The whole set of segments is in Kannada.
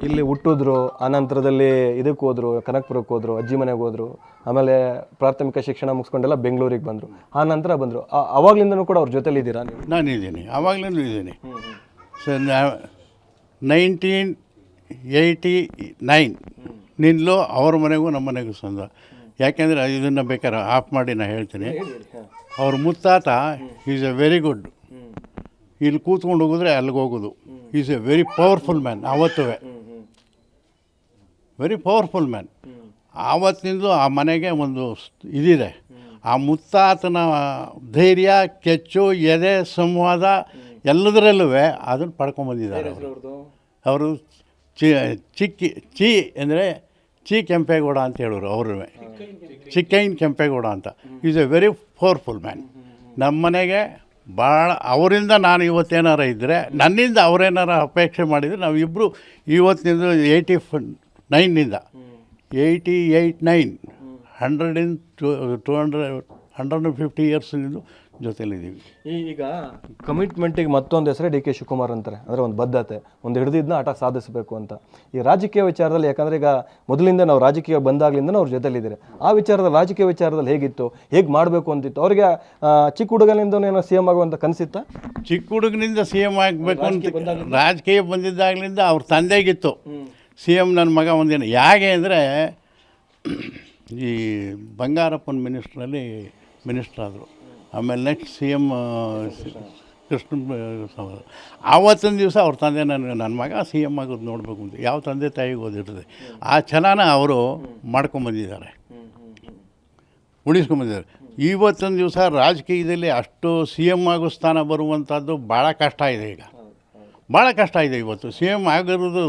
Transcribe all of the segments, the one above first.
ಇಲ್ಲಿ ಹುಟ್ಟಿದ್ರು, ಆನಂತರದಲ್ಲಿ ಇದಕ್ಕೆ ಹೋದ್ರು, ಕನಕಪುರಕ್ಕೆ ಹೋದ್ರು, ಅಜ್ಜಿ ಮನೆಗೆ ಹೋದ್ರು, ಆಮೇಲೆ ಪ್ರಾಥಮಿಕ ಶಿಕ್ಷಣ ಮುಗಿಸ್ಕೊಂಡೆಲ್ಲ ಬೆಂಗಳೂರಿಗೆ ಬಂದರು. ಆ ನಂತರ ಬಂದರು. ಅವಾಗ್ಲಿಂದನೂ ಕೂಡ ಅವ್ರ ಜೊತೆಲಿ ಇದ್ದೀರಾ ನೀವು? ನಾನಿದ್ದೀನಿ, ಆವಾಗಲೂ ಇದ್ದೀನಿ ಸರ್. 1989 ನಿಂದಲೂ ಅವ್ರ ಮನೆಗೂ ನಮ್ಮ ಮನೆಗೂ ಸಂದ. ಯಾಕೆಂದರೆ ಇದನ್ನು ಬೇಕಾದ್ರೆ ಆಫ್ ಮಾಡಿ ನಾನು ಹೇಳ್ತೀನಿ. ಅವ್ರ ಮುತ್ತಾತ ಈಸ್ ಎ ವೆರಿ ಗುಡ್. ಇಲ್ಲಿ ಕೂತ್ಕೊಂಡು ಹೋಗಿದ್ರೆ ಅಲ್ಲಿಗೆ ಹೋಗೋದು. Is a very powerful man. ಆವತ್ತೂ ವೆರಿ ಪವರ್ಫುಲ್ ಮ್ಯಾನ್. ಆವತ್ತಿನಿಂದ ಆ ಮನೆಗೆ ಒಂದು ಇದಿದೆ. ಆ ಮುತ್ತಾತನ ಧೈರ್ಯ, ಕೆಚ್ಚು, ಎದೆ, ಸಂವಾದ ಎಲ್ಲದರಲ್ಲೂ ಅದನ್ನು ಪಡ್ಕೊಂಬಂದಿದ್ದಾರೆ ಅವರು. ಚಿ ಅಂದರೆ ಚಿ ಕೆಂಪೇಗೌಡ ಅಂತ ಹೇಳೋರು ಅವರು. ಚಿಕ್ಕೈನ್ ಕೆಂಪೇಗೌಡ ಅಂತ. Is a very powerful man. ನಮ್ಮ ಮನೆಗೆ ಭಾಳ ಅವರಿಂದ ನಾನು ಇವತ್ತೇನಾರ ಇದ್ದರೆ, ನನ್ನಿಂದ ಅವರೇನಾರ ಅಪೇಕ್ಷೆ ಮಾಡಿದರೆ ನಾವಿಬ್ಬರು ಇವತ್ತಿನಿಂದ 89 150 ಇಯರ್ಸ್ನಿಂದ ಜೊತೆಲಿದ್ದೀವಿ. ಈಗ ಕಮಿಟ್ಮೆಂಟಿಗೆ ಮತ್ತೊಂದು ಹೆಸರೇ ಡಿ ಕೆ ಶಿವಕುಮಾರ್ ಅಂತಾರೆ. ಅಂದರೆ ಒಂದು ಬದ್ಧತೆ, ಒಂದು ಹಿಡಿದಿದ್ದನ್ನ ಆಟ ಸಾಧಿಸಬೇಕು ಅಂತ. ಈ ರಾಜಕೀಯ ವಿಚಾರದಲ್ಲಿ, ಯಾಕಂದರೆ ಈಗ ಮೊದಲಿಂದ ನಾವು ರಾಜಕೀಯ ಬಂದಾಗಲಿಂದ ಅವ್ರ ಜೊತೆಲಿದ್ದೀರಿ. ಆ ವಿಚಾರದಲ್ಲಿ, ರಾಜಕೀಯ ವಿಚಾರದಲ್ಲಿ ಹೇಗಿತ್ತು, ಹೇಗೆ ಮಾಡಬೇಕು ಅಂತಿತ್ತು ಅವ್ರಿಗೆ? ಚಿಕ್ಕ ಹುಡುಗನಿಂದ ಏನೋ ಸಿ ಎಮ್ ಆಗುವಂಥ ಕನಸಿತ್ತ? ಚಿಕ್ಕ ಹುಡುಗನಿಂದ ಸಿ ಎಮ್ ಆಗಬೇಕು ಅಂತ ರಾಜಕೀಯ ಬಂದಿದ್ದಾಗಲಿಂದ ಅವ್ರ ತಂದೆಗಿತ್ತು ಸಿ ಎಮ್. ನನ್ನ ಮಗ ಒಂದಿನ ಹೇಗೆ ಅಂದರೆ, ಈ ಬಂಗಾರಪ್ಪನ ಮಿನಿಸ್ಟ್ರ್ ಆದರು. ಆಮೇಲೆ ನೆಕ್ಸ್ಟ್ ಸಿ ಎಮ್ ಕೃಷ್ಣ. ಆವತ್ತಿನ ದಿವಸ ಅವ್ರ ತಂದೆ ನನ್ನ ಮಗ ಸಿ ಎಮ್ ಆಗೋದು ನೋಡಬೇಕು ಅಂತ ಯಾವ ತಂದೆ ತಾಯಿಗೆ ಓದಿರ್ತದೆ. ಆ ಛಲನ ಅವರು ಮಾಡ್ಕೊಂಬಂದಿದ್ದಾರೆ, ಉಳಿಸ್ಕೊಂಬಂದಿದ್ದಾರೆ. ಇವತ್ತಿನ ದಿವಸ ರಾಜಕೀಯದಲ್ಲಿ ಅಷ್ಟು ಸಿ ಎಮ್ ಆಗೋ ಸ್ಥಾನ ಬರುವಂಥದ್ದು ಭಾಳ ಕಷ್ಟ ಇದೆ. ಈಗ ಭಾಳ ಕಷ್ಟ ಇದೆ. ಇವತ್ತು ಸಿ ಎಮ್ ಆಗಿರೋದು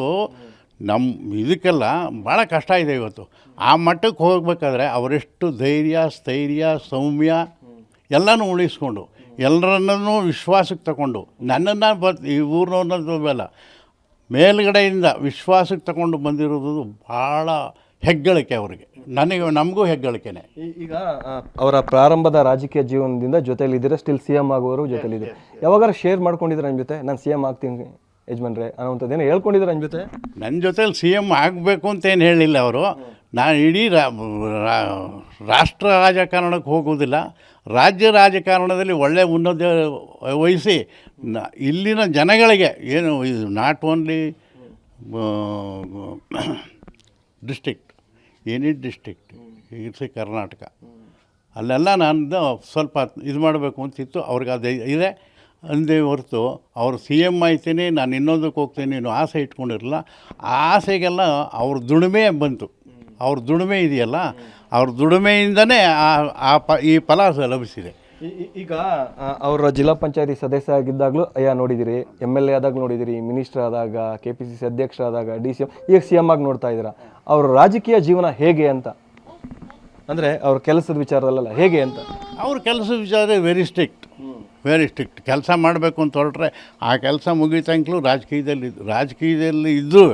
ನಮ್ಮ ಇದಕ್ಕೆಲ್ಲ ಭಾಳ ಕಷ್ಟ ಇದೆ ಇವತ್ತು. ಆ ಮಟ್ಟಕ್ಕೆ ಹೋಗಬೇಕಾದ್ರೆ ಅವರೆಷ್ಟು ಧೈರ್ಯ, ಸ್ಥೈರ್ಯ, ಸೌಮ್ಯ ಎಲ್ಲನೂ ಉಳಿಸ್ಕೊಂಡು, ಎಲ್ಲರನ್ನೂ ವಿಶ್ವಾಸಕ್ಕೆ ತಗೊಂಡು, ನನ್ನನ್ನು ಈ ಊರಿನವ್ರನ್ನೂ ಮೇಲ್ಗಡೆಯಿಂದ ವಿಶ್ವಾಸಕ್ಕೆ ತಗೊಂಡು ಬಂದಿರೋದು ಭಾಳ ಹೆಗ್ಗಳಿಕೆ ಅವರಿಗೆ. ನಮಗೂ ಹೆಗ್ಗಳಿಕೆನೆ. ಈಗ ಅವರ ಪ್ರಾರಂಭದ ರಾಜಕೀಯ ಜೀವನದಿಂದ ಜೊತೆಲಿದ್ದೀರಾ, ಸ್ಟಿಲ್ ಸಿ ಎಮ್ ಆಗುವವರು ಜೊತೆಲಿದ್ದೀರಾ. ಯಾವಾಗಾರ ಶೇರ್ ಮಾಡ್ಕೊಂಡಿದ್ರೆ ನನ್ನ ಜೊತೆ, ನಾನು ಸಿ ಎಮ್ ಆಗ್ತೀನಿ ಯಜಮಾನ್ರೆ ಅನ್ನೋಂಥದ್ದೇನು ಹೇಳ್ಕೊಂಡಿದ್ರೆ ನನ್ನ ಜೊತೆಲಿ ಸಿ ಎಮ್ ಆಗಬೇಕು ಅಂತೇನು ಹೇಳಿಲ್ಲ ಅವರು. ನಾನು ಇಡೀ ರಾಷ್ಟ್ರ ರಾಜಕಾರಣಕ್ಕೆ ಹೋಗೋದಿಲ್ಲ, ರಾಜ್ಯ ರಾಜಕಾರಣದಲ್ಲಿ ಒಳ್ಳೆಯ ಉನ್ನತ ವಹಿಸಿ ಇಲ್ಲಿನ ಜನಗಳಿಗೆ ಏನು, ಇದು not only district, any district, it's Karnataka, ಅಲ್ಲೆಲ್ಲ ನಾನು ಸ್ವಲ್ಪ ಇದು ಮಾಡಬೇಕು ಅಂತಿತ್ತು. ಅವ್ರಿಗೆ ಅದು ಇದೆ ಅಂದೇ ಹೊರತು ಅವರು ಸಿ ಎಮ್ ಆಯ್ತೀನಿ, ನಾನು ಇನ್ನೊಂದಕ್ಕೆ ಹೋಗ್ತೀನಿ ನೀನು ಆಸೆ ಇಟ್ಕೊಂಡಿರಲಿಲ್ಲ. ಆ ಆಸೆಗೆಲ್ಲ ಅವ್ರ ದುಡಿಮೆ ಬಂತು. ಅವ್ರ ದುಡಿಮೆ ಇದೆಯಲ್ಲ, ಅವ್ರ ದುಡಿಮೆಯಿಂದನೇ ಈ ಫಲ ಲಭಿಸಿದೆ. ಈಗ ಅವರ ಜಿಲ್ಲಾ ಪಂಚಾಯತಿ ಸದಸ್ಯ ಆಗಿದ್ದಾಗಲೂ ನೋಡಿದ್ದೀರಿ, ಎಮ್ ಎಲ್ ಎ ಆದಾಗ ನೋಡಿದ್ದೀರಿ, ಮಿನಿಸ್ಟರ್ ಆದಾಗ, KPCC ಅಧ್ಯಕ್ಷರಾದಾಗ, DCM, ಈಗ ಸಿ ಎಮ್ ಆಗಿ ನೋಡ್ತಾ ಇದ್ದೀರಾ. ಅವ್ರ ರಾಜಕೀಯ ಜೀವನ ಹೇಗೆ ಅಂತ, ಅಂದರೆ ಅವ್ರ ಕೆಲಸದ ವಿಚಾರದಲ್ಲ ಹೇಗೆ ಅಂತ? ಅವ್ರ ಕೆಲಸದ ವಿಚಾರ ವೆರಿ ಸ್ಟ್ರಿಕ್ಟ್. ಕೆಲಸ ಮಾಡಬೇಕು ಅಂತ ಹೊರಟ್ರೆ ಆ ಕೆಲಸ ಮುಗಿತಂಕ್ಲೂ ರಾಜಕೀಯದಲ್ಲಿ ಇದ್ದರೂ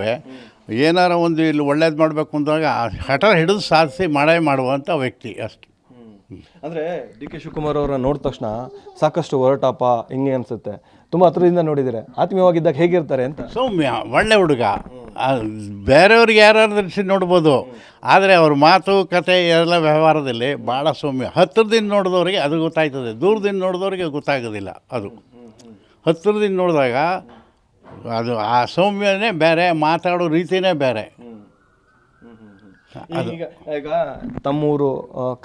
ಏನಾರ ಒಂದು ಇಲ್ಲಿ ಒಳ್ಳೇದು ಮಾಡಬೇಕು ಅಂದಾಗ ಹಠ ಹಿಡಿದು ಸಾಧಿಸಿ ಮಾಡುವಂಥ ವ್ಯಕ್ತಿ ಅಷ್ಟೆ. ಅಂದರೆ ಡಿ ಕೆ ಶಿವಕುಮಾರ್ ಅವರನ್ನ ನೋಡಿದ ತಕ್ಷಣ ಸಾಕಷ್ಟು ಹೊರಟಪ್ಪ ಹಿಂಗೆ ಅನಿಸುತ್ತೆ. ತುಂಬ ಹತ್ರದಿಂದ ನೋಡಿದರೆ ಆತ್ಮೀಯವಾಗಿದ್ದಾಗ ಹೇಗಿರ್ತಾರೆ ಅಂತ. ಸೌಮ್ಯ, ಒಳ್ಳೆ ಹುಡುಗ. ಬೇರೆಯವ್ರಿಗೆ ಯಾರು ದೃಷ್ಟಿ ನೋಡ್ಬೋದು, ಆದರೆ ಅವ್ರ ಮಾತು ಕತೆ ಎಲ್ಲ ವ್ಯವಹಾರದಲ್ಲಿ ಭಾಳ ಸೌಮ್ಯ. ಹತ್ತಿರದಿಂದ ನೋಡಿದವ್ರಿಗೆ ಅದು ಗೊತ್ತಾಯ್ತದೆ, ದೂರದಿಂದ ನೋಡಿದವ್ರಿಗೆ ಗೊತ್ತಾಗೋದಿಲ್ಲ. ಅದು ಹತ್ತಿರದಿಂದ ನೋಡಿದಾಗ ಅದು ಆ ಸೌಮ್ಯನೇ ಬೇರೆ, ಮಾತಾಡೋ ರೀತಿಯೇ ಬೇರೆ. ಈಗ ತಮ್ಮೂರು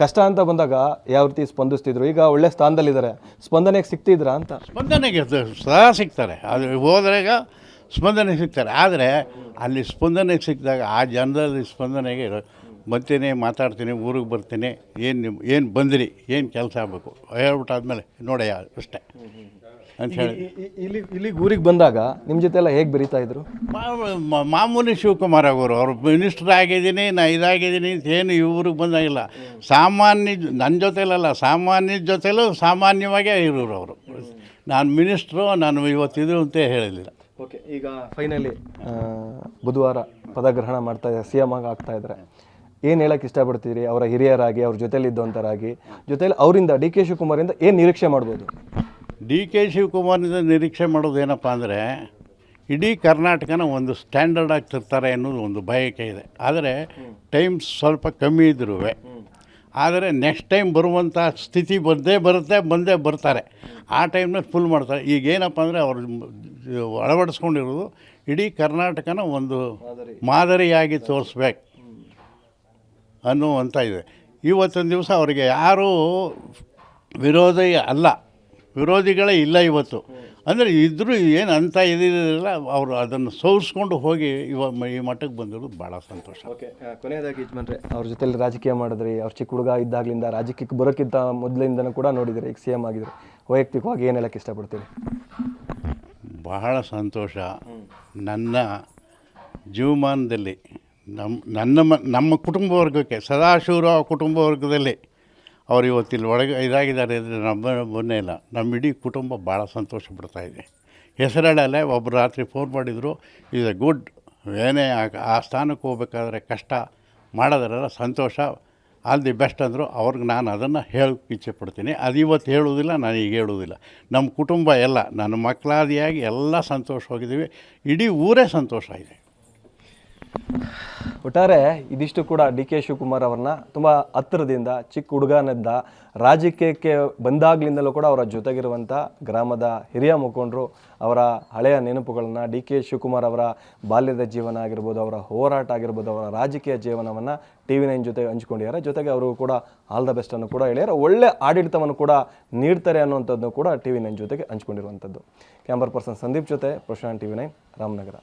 ಕಷ್ಟ ಅಂತ ಬಂದಾಗ ಯಾವ ರೀತಿ ಸ್ಪಂದಿಸ್ತಿದ್ರು? ಈಗ ಒಳ್ಳೆ ಸ್ಥಾನದಲ್ಲಿದ್ದಾರೆ, ಸ್ಪಂದನೆಗೆ ಸಿಗ್ತಿದ್ರಾ ಅಂತ? ಸ್ಪಂದನೆಗೆ ಸದಾ ಸಿಗ್ತಾರೆ. ಅದು ಹೋದ್ರಾಗ ಸ್ಪಂದನೆ ಸಿಗ್ತಾರೆ. ಆದರೆ ಅಲ್ಲಿ ಸ್ಪಂದನೆಗೆ ಸಿಕ್ಕಿದಾಗ ಆ ಜನರಲ್ಲಿ ಸ್ಪಂದನೆಗೆ ಬರ್ತೀನಿ, ಮಾತಾಡ್ತೀನಿ, ಊರಿಗೆ ಬರ್ತೀನಿ, ಏನು ಬಂದಿರಿ, ಏನು ಕೆಲಸ ಆಗಬೇಕು ಹೇಳ್ಬಿಟ್ಟಾದ್ಮೇಲೆ ನೋಡಯ್ಯ ಅಷ್ಟೇ ಅಂತ ಹೇಳಿ ಇಲ್ಲಿಗೆ ಊರಿಗೆ ಬಂದಾಗ ನಿಮ್ಮ ಜೊತೆ ಎಲ್ಲ ಹೇಗೆ ಬೆರೀತಾ ಇದ್ರು? ಮಾಮೂಲಿ ಶಿವಕುಮಾರ್ ಅವರು ಮಿನಿಸ್ಟರ್ ಆಗಿದ್ದೀನಿ, ನಾ ಇದಾಗಿದ್ದೀನಿ ಅಂತ ಏನು ಊರಿಗೆ ಬಂದಾಗಿಲ್ಲ. ನನ್ನ ಜೊತೆಲಲ್ಲ, ಸಾಮಾನ್ಯ ಜೊತೆಲೂ ಸಾಮಾನ್ಯವಾಗೇ ಇರೋರು ಅವರು. ನಾನು ಮಿನಿಸ್ಟ್ರು, ನಾನು ಇವತ್ತಿದ್ರು ಅಂತ ಹೇಳಿಲ್ಲ. ಓಕೆ, ಈಗ ಫೈನಲಿ ಬುಧವಾರ ಪದಗ್ರಹಣ ಮಾಡ್ತಾ ಇದ್ದಾರೆ, ಸಿ ಎಮ್ ಆಗ್ತಾ ಇದ್ದಾರೆ. ಏನು ಹೇಳೋಕ್ಕೆ ಇಷ್ಟಪಡ್ತೀರಿ ಅವರ ಹಿರಿಯರಾಗಿ, ಅವ್ರ ಜೊತೆಲಿದ್ದಂಥರಾಗಿ, ಜೊತೆಲಿ ಅವರಿಂದ ಡಿ ಕೆ ಶಿವಕುಮಾರಿಂದ ಏನು ನಿರೀಕ್ಷೆ ಮಾಡ್ಬೋದು? ಡಿ ಕೆ ಶಿವಕುಮಾರಿಂದ ನಿರೀಕ್ಷೆ ಮಾಡೋದೇನಪ್ಪ ಅಂದರೆ, ಇಡೀ ಕರ್ನಾಟಕನ ಒಂದು ಸ್ಟ್ಯಾಂಡರ್ಡ್ ಆಗಿ ತರ್ತಾರೆ ಅನ್ನೋದು ಒಂದು ಬಯಕೆ ಇದೆ. ಆದರೆ ಟೈಮ್ ಸ್ವಲ್ಪ ಕಮ್ಮಿ ಇದ್ರೂ ಆದರೆ ನೆಕ್ಸ್ಟ್ ಟೈಮ್ ಬರುವಂಥ ಸ್ಥಿತಿ ಬಂದೇ ಬರ್ತಾರೆ. ಆ ಟೈಮ್ನಲ್ಲಿ ಫುಲ್ ಮಾಡ್ತಾರೆ. ಈಗ ಏನಪ್ಪ ಅಂದರೆ ಅವರು ಅಳವಡಿಸ್ಕೊಂಡಿರೋದು ಇಡೀ ಕರ್ನಾಟಕನ ಒಂದು ಮಾದರಿಯಾಗಿ ತೋರಿಸ್ಬೇಕು ಅನ್ನುವಂಥ ಇದೆ. ಇವತ್ತೊಂದು ದಿವಸ ಅವರಿಗೆ ಯಾರೂ ವಿರೋಧಿಗಳೇ ಇಲ್ಲ ಇವತ್ತು. ಅಂದರೆ ಇದ್ದರೂ ಏನು ಅಂತ ಇದಿರಲಿಲ್ಲ, ಅವರು ಅದನ್ನು ಸೋರಿಸ್ಕೊಂಡು ಹೋಗಿ ಈ ಮಟ್ಟಕ್ಕೆ ಬಂದಿರೋದು ಭಾಳ ಸಂತೋಷ. ಓಕೆ, ಕೊನೆಯದಾಗಿ ಯಜಮಾನ್ರೆ, ಅವ್ರ ಜೊತೆಲಿ ರಾಜಕೀಯ ಮಾಡಿದ್ರಿ, ಅವ್ರು ಚಿಕ್ಕ ಹುಡುಗ ಇದ್ದಾಗಲಿಂದ ರಾಜಕೀಯಕ್ಕೆ ಬರೋಕ್ಕಿಂತ ಮೊದಲಿಂದನೂ ಕೂಡ ನೋಡಿದಿರಿ, ಈಗ CM ಆಗಿದ್ರು. ವೈಯಕ್ತಿಕವಾಗಿ ಏನು ಹೇಳಕ್ಕೆ ಇಷ್ಟಪಡ್ತೀರಿ? ಬಹಳ ಸಂತೋಷ. ನನ್ನ ಜೀವಮಾನದಲ್ಲಿ ನಮ್ಮ ಕುಟುಂಬ ವರ್ಗಕ್ಕೆ, ಸದಾಶಿವರಾವ್ ಕುಟುಂಬ ವರ್ಗದಲ್ಲಿ ಅವರು ಇವತ್ತಿಲ್ಲಿ ಇದಾಗಿದ್ದಾರೆ ಅಂದರೆ ಮೊನ್ನೆ ಇಲ್ಲ, ನಮ್ಮ ಇಡೀ ಕುಟುಂಬ ಭಾಳ ಸಂತೋಷ ಪಡ್ತಾಯಿದೆ. ಹೆಸರಡಲ್ಲೇ ಒಬ್ಬರು ರಾತ್ರಿ ಫೋನ್ ಮಾಡಿದರು, ಇದು ಗುಡ್, ಏನೇ ಆ ಸ್ಥಾನಕ್ಕೆ ಹೋಗ್ಬೇಕಾದ್ರೆ ಕಷ್ಟ ಮಾಡೋದ್ರಲ್ಲ ಸಂತೋಷ, ಆಲ್ ದಿ ಬೆಸ್ಟ್ ಅಂದರು. ಅವ್ರಿಗೆ ನಾನು ಅದನ್ನು ಹೇಳೋಕ್ಕೆ ಇಚ್ಛೆ ಪಡ್ತೀನಿ. ಅದು ಇವತ್ತು ಹೇಳುವುದಿಲ್ಲ, ನಾನು ಈಗ ಹೇಳುವುದಿಲ್ಲ. ನಮ್ಮ ಕುಟುಂಬ ಎಲ್ಲ, ನನ್ನ ಮಕ್ಕಳಾದಿಯಾಗಿ ಎಲ್ಲ ಸಂತೋಷವಾಗಿದ್ದೀವಿ. ಇಡೀ ಊರೇ ಸಂತೋಷ ಇದೆ. ಒಟ್ಟಾರೆ ಇದಿಷ್ಟು ಕೂಡ DK ಶಿವಕುಮಾರ್ ಅವ್ರನ್ನ ತುಂಬ ಹತ್ತಿರದಿಂದ, ಚಿಕ್ಕ ಹುಡುಗನಿದ್ದ ರಾಜಕೀಯಕ್ಕೆ ಬಂದಾಗ್ಲಿಂದಲೂ ಕೂಡ ಅವರ ಜೊತೆಗಿರುವಂಥ ಗ್ರಾಮದ ಹಿರಿಯ ಮುಖಂಡರು, ಅವರ ಹಳೆಯ ನೆನಪುಗಳನ್ನು, DK ಶಿವಕುಮಾರ್ ಅವರ ಬಾಲ್ಯದ ಜೀವನ ಆಗಿರ್ಬೋದು, ಅವರ ಹೋರಾಟ ಆಗಿರ್ಬೋದು, ಅವರ ರಾಜಕೀಯ ಜೀವನವನ್ನು TV9 ಜೊತೆ ಹಂಚ್ಕೊಂಡಿದ್ದಾರೆ. ಜೊತೆಗೆ ಅವರು ಕೂಡ ಆಲ್ ದ ಬೆಸ್ಟ್ ಅನ್ನು ಕೂಡ ಹೇಳಿದ್ದಾರೆ. ಒಳ್ಳೆ ಆಡಳಿತವನ್ನು ಕೂಡ ನೀಡ್ತಾರೆ ಅನ್ನುವಂಥದ್ದನ್ನು ಕೂಡ TV9 ಜೊತೆಗೆ ಹಂಚ್ಕೊಂಡಿರುವಂಥದ್ದು. ಕ್ಯಾಮರಾ ಪರ್ಸನ್ ಸಂದೀಪ್ ಜೊತೆ ಪ್ರಶಾಂತ್, TV9 ರಾಮನಗರ.